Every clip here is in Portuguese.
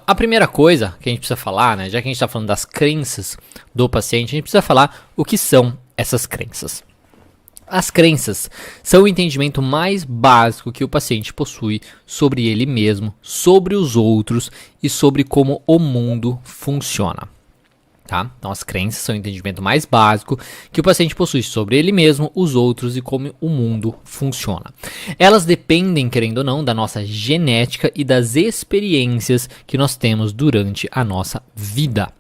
a primeira coisa que a gente precisa falar, né, já que a gente está falando das crenças do paciente, a gente precisa falar o que são essas crenças. As crenças são o entendimento mais básico que o paciente possui sobre ele mesmo, sobre os outros e sobre como o mundo funciona. Tá? Então, as crenças são o entendimento mais básico que o paciente possui sobre ele mesmo, os outros e como o mundo funciona. Elas dependem, querendo ou não, da nossa genética e das experiências que nós temos durante a nossa vida.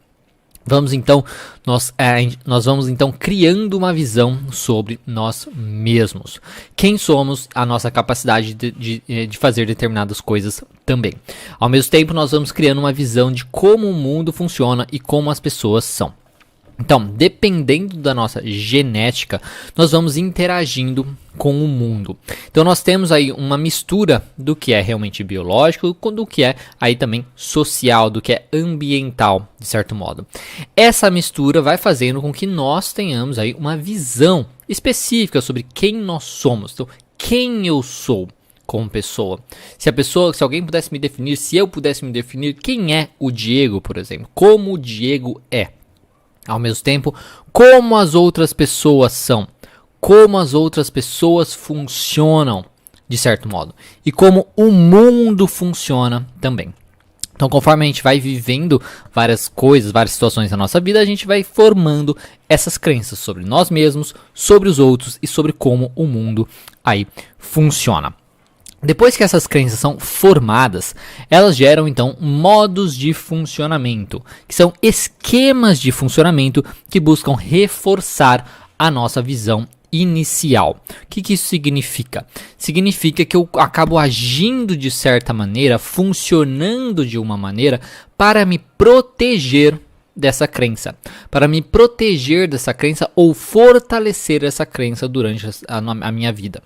Nós vamos então criando uma visão sobre nós mesmos. Quem somos, a nossa capacidade de fazer determinadas coisas também. Ao mesmo tempo, nós vamos criando uma visão de como o mundo funciona e como as pessoas são. Então, dependendo da nossa genética, nós vamos interagindo com o mundo. Então, nós temos aí uma mistura do que é realmente biológico, do que é aí também social, do que é ambiental, de certo modo. Essa mistura vai fazendo com que nós tenhamos aí uma visão específica sobre quem nós somos. Então, quem eu sou como pessoa. Se alguém pudesse me definir, se eu pudesse me definir, quem é o Diego, por exemplo? Como o Diego é? Ao mesmo tempo, como as outras pessoas são, como as outras pessoas funcionam, de certo modo, e como o mundo funciona também. Então, conforme a gente vai vivendo várias coisas, várias situações na nossa vida, a gente vai formando essas crenças sobre nós mesmos, sobre os outros e sobre como o mundo aí funciona. Depois que essas crenças são formadas, elas geram então modos de funcionamento, que são esquemas de funcionamento que buscam reforçar a nossa visão inicial. O que isso significa? Significa que eu acabo agindo de certa maneira, funcionando de uma maneira para me proteger dessa crença, ou fortalecer essa crença durante a minha vida.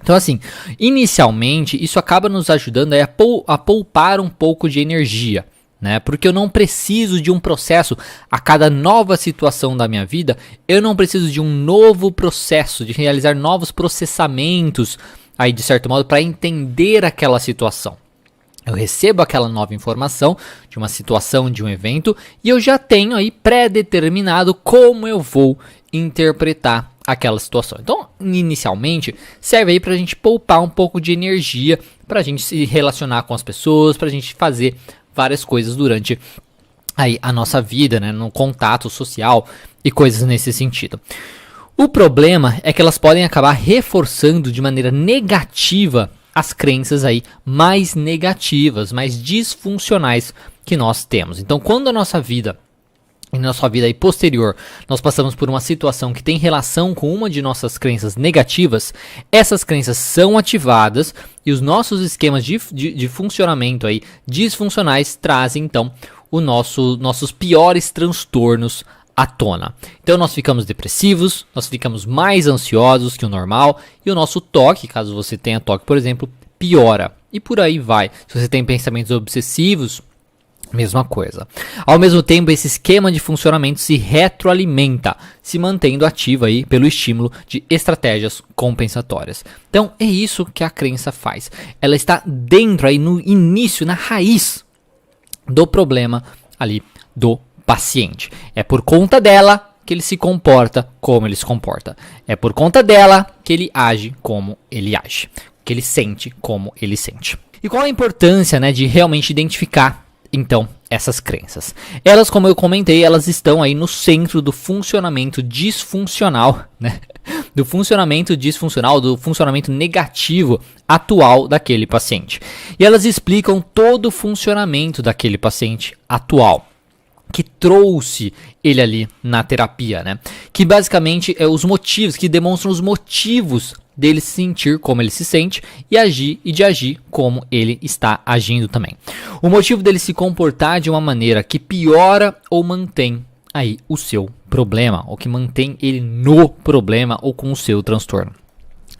Então, assim, inicialmente, isso acaba nos ajudando a poupar um pouco de energia, né? Porque eu não preciso de um processo a cada nova situação da minha vida, eu não preciso de um novo processo, de realizar novos processamentos, aí de certo modo, para entender aquela situação. Eu recebo aquela nova informação de uma situação, de um evento, e eu já tenho aí pré-determinado como eu vou interpretar aquela situação. Então, inicialmente, serve aí para a gente poupar um pouco de energia, para a gente se relacionar com as pessoas, para a gente fazer várias coisas durante aí a nossa vida, né, no contato social e coisas nesse sentido. O problema é que elas podem acabar reforçando de maneira negativa as crenças aí mais negativas, mais disfuncionais que nós temos. Então, quando a nossa vida em nossa vida aí posterior, nós passamos por uma situação que tem relação com uma de nossas crenças negativas, essas crenças são ativadas e os nossos esquemas de funcionamento aí disfuncionais trazem então nossos piores transtornos à tona. Então nós ficamos depressivos, nós ficamos mais ansiosos que o normal e o nosso toque, caso você tenha toque, por exemplo, piora. E por aí vai. Se você tem pensamentos obsessivos, mesma coisa. Ao mesmo tempo, esse esquema de funcionamento se retroalimenta, se mantendo ativo aí pelo estímulo de estratégias compensatórias. Então, é isso que a crença faz. Ela está dentro aí no início, na raiz do problema ali do paciente. É por conta dela que ele se comporta como ele se comporta. É por conta dela que ele age como ele age. Que ele sente como ele sente. E qual a importância, né, de realmente identificar então essas crenças? Elas, como eu comentei, elas estão aí no centro do funcionamento disfuncional, né? Do funcionamento disfuncional, do funcionamento negativo atual daquele paciente. E elas explicam todo o funcionamento daquele paciente atual, que trouxe ele ali na terapia, né? Que basicamente é os motivos, que demonstram os motivos dele se sentir como ele se sente e de agir como ele está agindo também. O motivo dele se comportar de uma maneira que piora ou mantém aí o seu problema, ou que mantém ele no problema ou com o seu transtorno.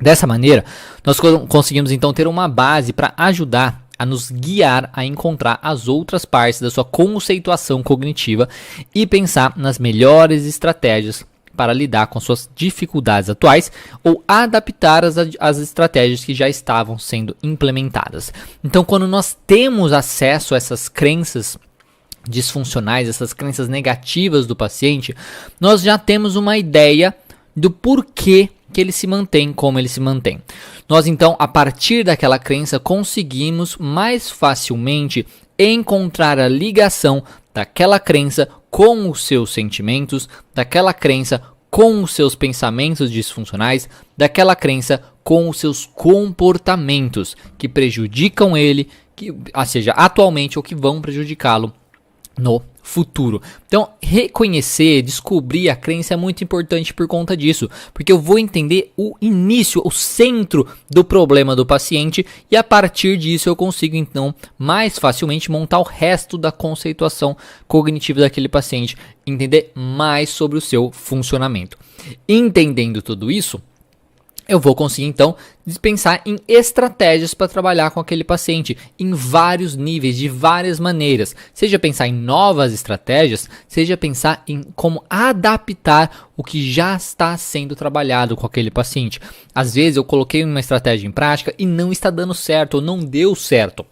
Dessa maneira, nós conseguimos então ter uma base para ajudar a nos guiar a encontrar as outras partes da sua conceituação cognitiva e pensar nas melhores estratégias para lidar com suas dificuldades atuais ou adaptar as estratégias que já estavam sendo implementadas. Então, quando nós temos acesso a essas crenças disfuncionais, essas crenças negativas do paciente, nós já temos uma ideia do porquê que ele se mantém como ele se mantém. Nós então, a partir daquela crença, conseguimos mais facilmente encontrar a ligação daquela crença com os seus sentimentos, daquela crença com os seus pensamentos disfuncionais, daquela crença com os seus comportamentos que prejudicam ele, ou seja, atualmente ou que vão prejudicá-lo no futuro. Então, reconhecer, descobrir a crença é muito importante por conta disso, porque eu vou entender o início, o centro do problema do paciente e a partir disso eu consigo então mais facilmente montar o resto da conceituação cognitiva daquele paciente, entender mais sobre o seu funcionamento. Entendendo tudo isso, eu vou conseguir então pensar em estratégias para trabalhar com aquele paciente em vários níveis, de várias maneiras. Seja pensar em novas estratégias, seja pensar em como adaptar o que já está sendo trabalhado com aquele paciente. Às vezes eu coloquei uma estratégia em prática e não está dando certo ou não deu certo.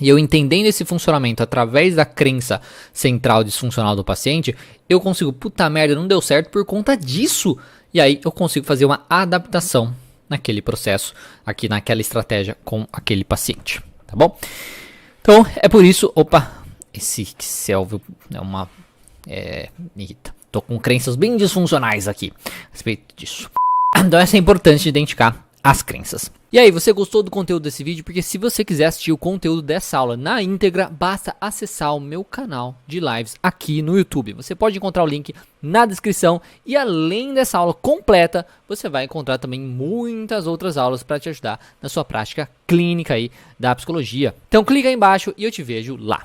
E eu entendendo esse funcionamento através da crença central disfuncional do paciente, eu consigo, puta merda, não deu certo por conta disso. E aí eu consigo fazer uma adaptação naquele processo, aqui naquela estratégia com aquele paciente, tá bom? Então é por isso, esse Excel é uma... irrita. Tô com crenças bem disfuncionais aqui a respeito disso. Então é importante identificar as crenças. E aí, você gostou do conteúdo desse vídeo? Porque se você quiser assistir o conteúdo dessa aula na íntegra, basta acessar o meu canal de lives aqui no YouTube. Você pode encontrar o link na descrição e além dessa aula completa, você vai encontrar também muitas outras aulas para te ajudar na sua prática clínica aí da psicologia. Então clica aí embaixo e eu te vejo lá.